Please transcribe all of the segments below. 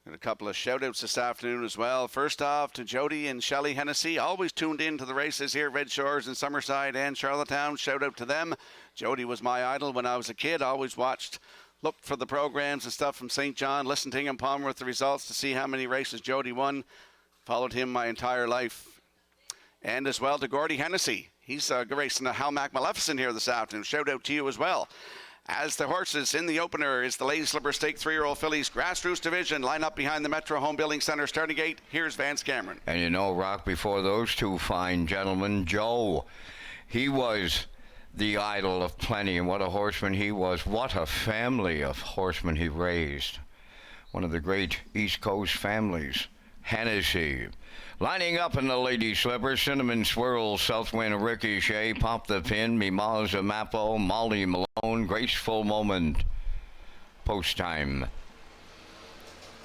And a couple of shout-outs this afternoon as well. First off to Jody and Shelley Hennessy, always tuned in to the races here at Red Shores in Summerside and Charlottetown. Shout out to them. Jody was my idol when I was a kid. Always looked for the programs and stuff from St. John, listened to Ingham Palmer with the results to see how many races Jody won. Followed him my entire life. And as well to Gordy Hennessy. He's racing a Halmac Maleficent here this afternoon. Shout out to you as well. As the horses in the opener is the Lady Slipper Stake 3-year-old fillies Grassroots Division. Line up behind the Metro Home Building Center starting gate. Here's Vance Cameron. And you know, Rock, before those two fine gentlemen, Joe, he was the idol of plenty, and what a horseman he was. What a family of horsemen he raised. One of the great East Coast families. Hennessy. Lining up in the Lady Slipper, Cinnamon Swirl, Southwind Ricochet, Pop the Pin, Mimaz Amapo, Molly Malone, Graceful Moment. Post time.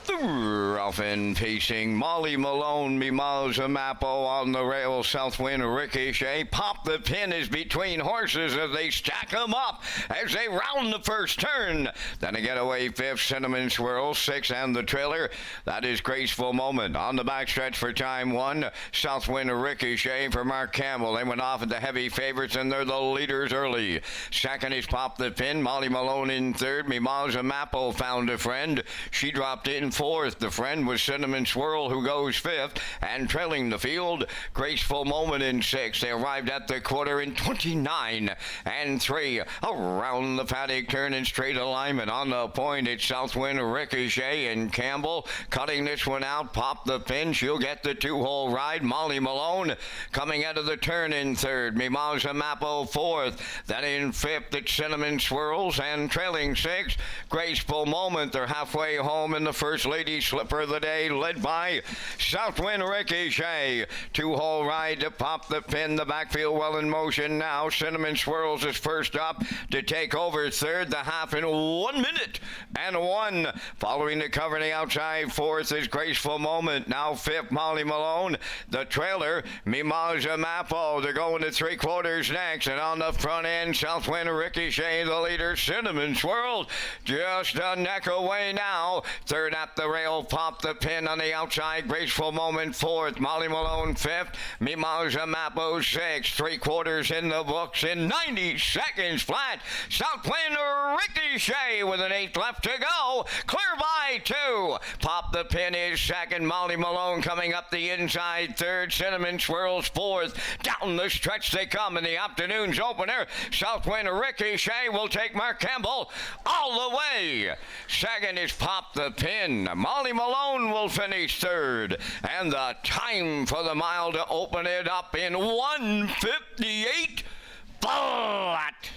Rough and pacing, Molly Malone, Mimaz Amapo on the rail, Southwind Ricochet. Pop the Pin is between horses as they stack them up as they round the first turn. Then a getaway fifth, Cinnamon Swirl, sixth, and the trailer. That is Graceful Moment. On the backstretch for time one, Southwind Ricochet for Mark Campbell. They went off at the heavy favorites, and they're the leaders early. Second is Pop the Pin, Molly Malone in third. Mimaz Amapo found a friend. She dropped in fourth. The friend was Cinnamon Swirl, who goes fifth, and trailing the field, Graceful Moment in sixth. They arrived at the quarter in 29 and 3. Around the paddock turn in straight alignment. On the point, it's Southwind Ricochet and Campbell cutting this one out. Pop the Pin. She'll get the two-hole ride. Molly Malone coming out of the turn in third. Mimaz Amapo fourth. Then in fifth, it's Cinnamon Swirls, and trailing sixth, Graceful Moment. They're halfway home in the first Lady Slipper of the day, led by Southwind Ricochet. Two-hole ride to Pop the Pin. The backfield well in motion now. Cinnamon Swirls is first up to take over third. The half in 1 minute and 1. Following the cover on the outside, fourth is Graceful Moment. Now fifth, Molly Malone. The trailer, Mimaz Amapo. They're going to three quarters next. And on the front end, Southwind Ricochet, the leader. Cinnamon Swirls just a neck away now. Third at the rail, Pop the Pin on the outside. Graceful Moment fourth. Molly Malone fifth. Mimaz Amapo sixth. Three quarters in the books in 90 seconds flat. Southwind Ricochet with an eighth left to go. Clear by two. Pop the Pin is second. Molly Malone coming up the inside third. Cinnamon Swirls fourth. Down the stretch they come in the afternoon's opener. Southwind Ricochet will take Mark Campbell all the way. Second is Pop the Pin. Molly Malone will finish third. And the time for the mile to open it up in 1:58 flat.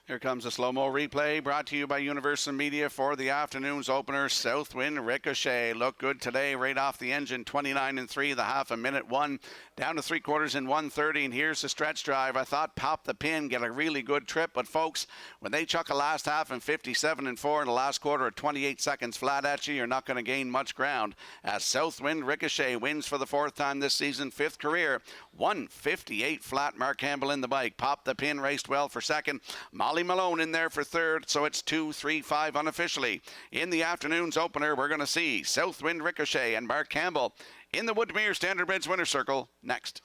Here comes a slow-mo replay brought to you by Universal Media for the afternoon's opener. Southwind Ricochet looked good today right off the engine. 29 and 3, the half a minute 1. Down to three quarters in 1:30, and here's the stretch drive. I thought Pop the Pin get a really good trip, but folks, when they chuck a last half in 57 and 4 in the last quarter at 28 seconds flat at you, you're not going to gain much ground. As Southwind Ricochet wins for the fourth time this season, fifth career, 1:58 flat. Mark Campbell in the bike. Pop the Pin raced well for second. Molly Malone in there for third, so it's 2-3-5 unofficially. In the afternoon's opener, we're going to see Southwind Ricochet and Mark Campbell in the Woodmere Standard Bridge Winner's Circle next.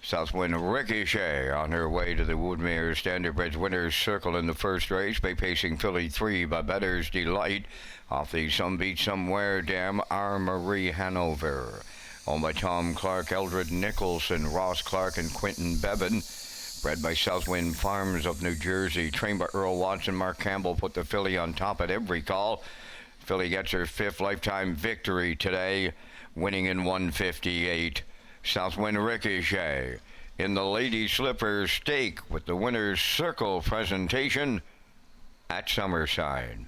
Southwind Ricochet on her way to the Woodmere Standardbridge Winners Circle in the first race by pacing filly 3 by Better's Delight off the Some Beat Somewhere Dam R01 Hanover. Owned by Tom Clark, Eldred Nicholson, Ross Clark, and Quentin Bevan. Bred by Southwind Farms of New Jersey. Trained by Earl Watson. Mark Campbell put the filly on top at every call. Filly gets her 5th lifetime victory today, winning in 158. Southwind Ricochet in the Lady Slippers Stake with the Winners Circle presentation at Summerside.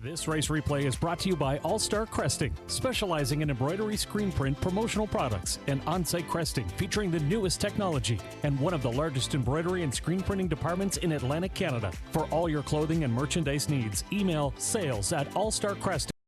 This race replay is brought to you by All-Star Cresting, specializing in embroidery, screen print, promotional products, and on-site cresting featuring the newest technology, and one of the largest embroidery and screen printing departments in Atlantic Canada. For all your clothing and merchandise needs, email sales@allstarcresting.